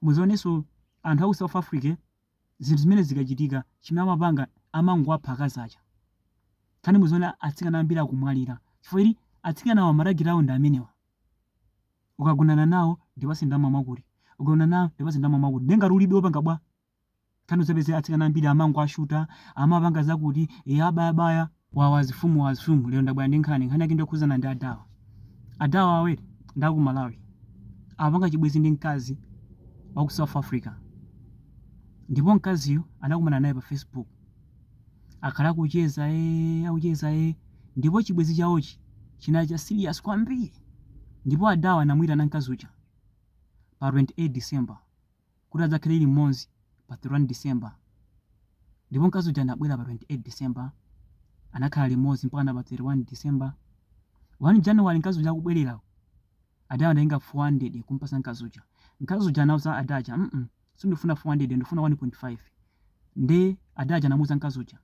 Muzoneso anthu aku South Africa zinthu zimene zikachitika chimene amapanga amangowapha akazi aja. Kani muzoona atsikana ambiri akumwalira chifukwa ili atsikana wa maragiraundi amenewa ukagonana nawo ndipase ndalama mwakuti, ukagonana nawo ndipase ndalama mwakuti, ndengati ulibe wopanga bwa. Kani uzapeze atsikana ambiri amangowashuta amapanga zakuti abayabaya wazifumu lero ndabwera ndi nkhani yake ndiokhuzana ndi adawa awere ndaku Malawi apanga chibwezi ndi mkazi wa ku South Africa, ndipo mkaziyo anakumana naye pa Facebook akhala akucheza ndipo chibwezi chawochi chinali cha serious kwambiri, ndipo adawa anamuyitana mkazi uja pa 28 December kuti adzakhale limodzi pa 31 December, ndipo mkazi uja anabwera pa 28 December anakhala limodzi mpaka pa 31 December. 1 January mkazi uja akubwerera adawa anatenga 400 kumpasa mkazi uja. Mkazi uja anauza adaja sindifuna 400 ndifuna 1.5. Nde adaja anamuza mkazi uja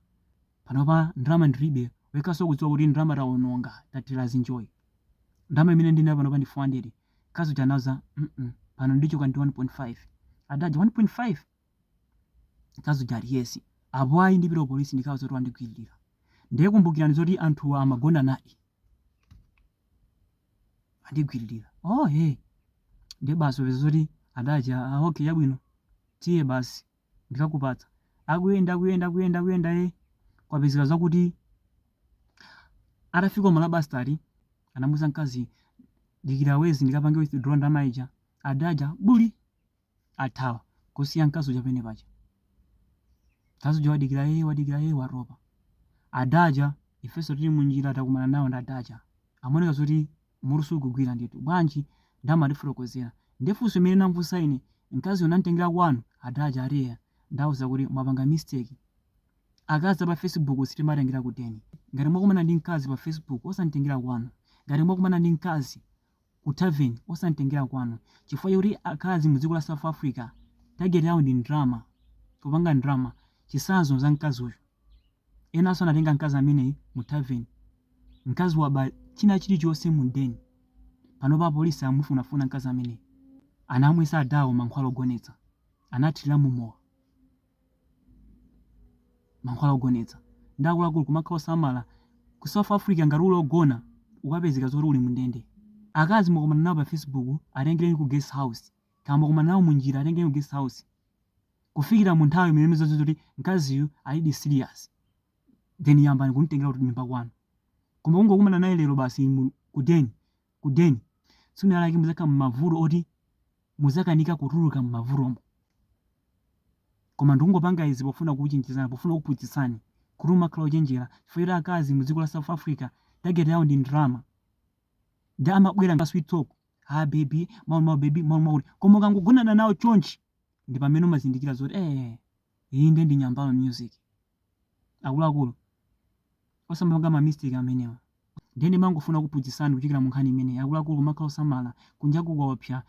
panopa ndalama ndilibe wekaso kudziwa kuti ndalama raononga tatira zinjoyi, ndalama imene ndinayo panopa ndi 400. Mkazi uja anauza pano ndichoka ndi 1.5. adaja 1.5. Mkazi uja ali yes apo ayi ndipita polisi ndikauza kuti wandigwirira. Ndiye kumbukirani zoti anthu amagona naye andigwirira. Ndiye basi wapeza zoti adaja okay yabwino tiye basi ndikakupatsa. Akuyenda kwapezeka zakuti atafika malabastari anamuza mkazi dikira wezi ndikapange withdraw ndalama ija. Adaja buli athawa kusiya mkazi uja pene paja. Mkazi uja wadikira waropa. Adaja ifeso tili munjira takumana nawo ndi adaja amoneka zoti murusu kugwira nditu bwanji ndama ndifulokozera ndefunso imene namvusa ine mkazi unanditengera kwanu. Adaja aliya ndauza kuti mwapanga mistake, akazi pa Facebook sitimatengera kuteni. Ngati mwakumana ndi mkazi pa Facebook osanditengera kwanu, ngati mwakumana ndi mkazi ku tavern osanditengera kwanu, chifukwa choti akazi mu dziko la South Africa target yawo ndi drama, kupanga drama chisanzo za mkazi uyu. Enaso anatenga mkazi amene mu tavern, mkazi waba china chilichonse mu ndeni, panopa polisi amufunafuna mkazi amene anamwisa adawo mankhwala ogonetsa, anathira mumowa mankhwala ogonetsa. Ndakuluakulu kumakhala osamala ku South Africa ngati uli ogona ukapezeka zoti uli mundende. Akazi mwakumana nawo pa Facebook atengereni ku guest house, kama mwakumana nawo munjira atengereni ku guest house kufikira mu nthawi imene zoti mkaziyu alidi serious, then yambani kumtengera kuti nyumba kwanu. Koma kungokumana naye lero basi kudeni suna lake muzaka mmavuto oti muzakanika kutuluka mmavutomo. Koma ndikungopanga izi pofuna kuchenjezana, pofuna kuphunzitsani kuti umakhala ochenjera chifukwa akazi mu dziko la South Africa target yawo ndi drama. Ndi amabwera nga sweet talk, baby mama baby mama. Koma ukangogonana nawo chonchi ndi pamene umazindikira zoti iyi ndi Nyambala music. Akuluakulu osamapanga ma mistake amenewa. Ndine mangofuna kuphunzitsani kuchokera mu nkhani imene akuluakulu kumakhala osamala kunja kukaopsa